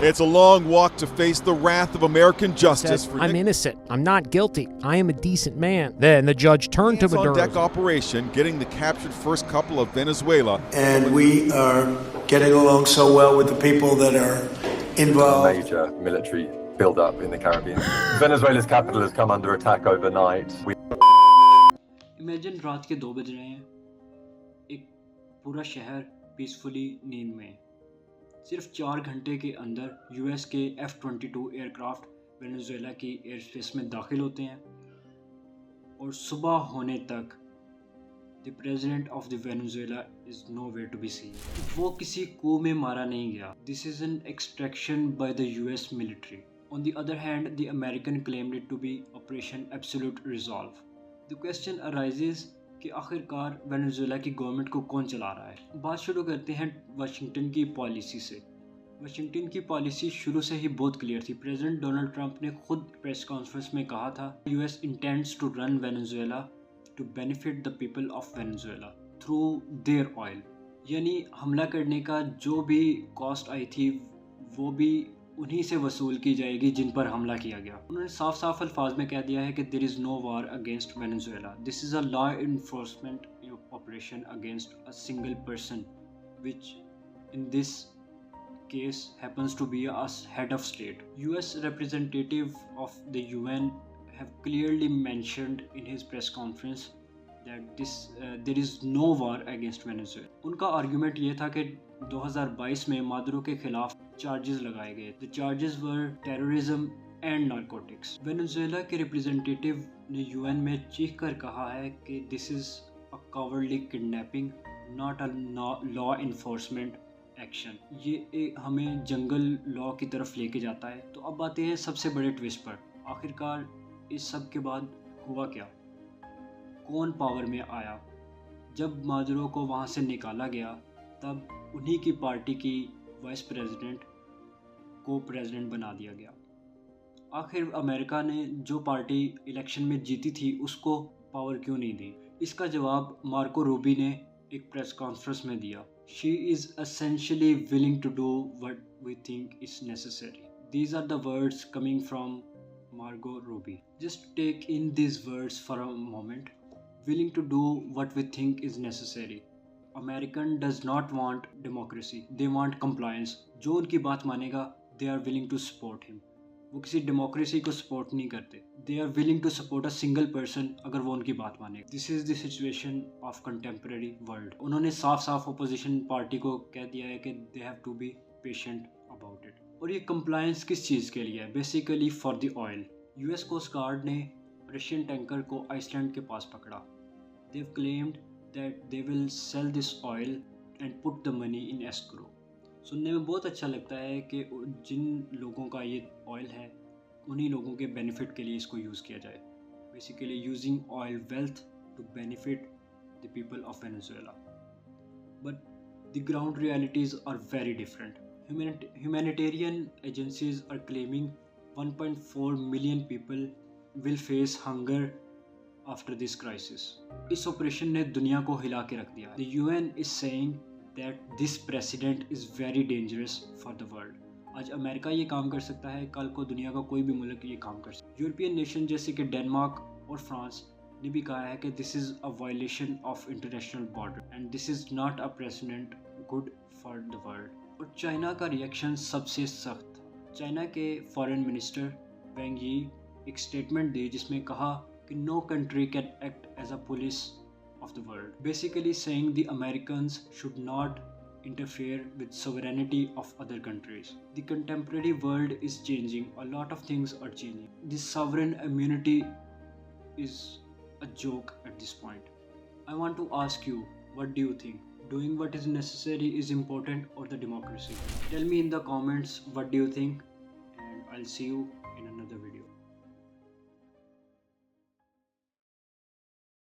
It's a long walk to face the wrath of American justice. I'm innocent. I'm not guilty. I am a decent man. Then the judge turned to Maduro. On-deck operation, getting the captured first couple of Venezuela. And we are getting along so well with the people that are involved. Major military build-up in the Caribbean. Venezuela's capital has come under attack overnight. Imagine रात के 2 बज रहे हैं, एक पूरा शहर peacefully नींद में। सिर्फ 4 घंटे के अंदर यूएस के F-22 एयरक्राफ्ट वेनेजुएला की एयर स्पेस में दाखिल होते हैं और सुबह होने तक the president of the Venezuela is nowhere to be seen. वो किसी कू में मारा नहीं गया। This is an extraction by the US military. On the other hand the American claimed it to be operation absolute resolve. The question arises कि आखिरकार Venezuela की government को कौन चला रहा है। बात शुरू करते हैं वाशिंगटन की पॉलिसी से। वाशिंगटन की पॉलिसी शुरू से ही बहुत क्लियर थी। प्रेसिडेंट डोनाल्ड ट्रंप ने खुद प्रेस कॉन्फ्रेंस में कहा था, US intends to run Venezuela to benefit the people of Venezuela through their oil. यानी हमला करने का जो भी कॉस्ट आई थी वो भी उन्हीं से वसूल की जाएगी जिन पर हमला किया गया। उन्होंने साफ साफ अल्फाज में कह दिया है कि there is no war against Venezuela. This is a law enforcement operation against a single person which in this case happens to be a head of state. US representative of the UN have clearly mentioned in his press conference that there is no war against Venezuela. उनका argument ये था कि 2022 में Maduro के खिलाफ charges लगाए गए। The charges were terrorism and narcotics. Venezuela के रिप्रेजेंटेटिव ने UN में चीख कर कहा है कि this is a cowardly kidnapping, not a law enforcement action. ये हमें जंगल लॉ की तरफ लेके जाता है। तो अब आते हैं सबसे बड़े ट्विस्ट पर। आखिरकार इस सब के बाद हुआ क्या? कौन पावर में आया? जब मादुरो को वहाँ से निकाला गया तब उन्हीं की पार्टी की वाइस प्रेसिडेंट को प्रेसिडेंट बना दिया गया। आखिर अमेरिका ने जो पार्टी इलेक्शन में जीती थी उसको पावर क्यों नहीं दी? इसका जवाब मार्को रूबी ने एक प्रेस कॉन्फ्रेंस में दिया। She is essentially willing to do what we think is necessary. These are the words coming from Margot Robbie. Just take in these words for a moment. Willing to do what we think is necessary. American does not want democracy. They want compliance. जो उनकी बात मानेगा, they are willing to support him. वो किसी democracy को support नहीं करते। They are willing to support a single person अगर वो उनकी बात माने। This is the situation of contemporary world. उन्होंने साफ साफ अपोजिशन पार्टी को कह दिया है कि they have to be patient about it. और ये कंप्लायंस किस चीज़ के लिए है? Basically for the oil. US coast guard ने रशियन टैंकर को आइसलैंड के पास पकड़ा। They have claimed that they will sell this oil and put the money in escrow. सुनने में बहुत अच्छा लगता है कि जिन लोगों का ये ऑयल है उन्हीं लोगों के बेनिफिट के लिए इसको यूज़ किया जाए। Basically using oil wealth to benefit the people of Venezuela. But the ground realities are very different. Humanitarian agencies are claiming 1.4 million people will face hunger after this crisis. इस operation ने दुनिया को हिला के रख दिया। The UN is saying that this precedent is very dangerous for the world. आज America ये काम कर सकता है, कल को दुनिया का कोई भी मुल्क ये काम कर सकता है। यूरोपियन नेशन जैसे कि डेनमार्क और फ्रांस ने भी कहा है कि this is a violation of international border and this is not a president good for the world. और चाइना का रिएक्शन सबसे सख्त। चाइना के फॉरेन मिनिस्टर वेंग यी एक स्टेटमेंट दी जिसमें कहा कि no country can act as a police of the world, basically saying the Americans should not interfere with sovereignty of other countries. The contemporary world is changing. A lot of things are changing. This sovereign immunity is a joke at this point. I want to ask you, what do you think? Doing what is necessary is important or the democracy? Tell me in the comments what do you think, and I'll see you in another video.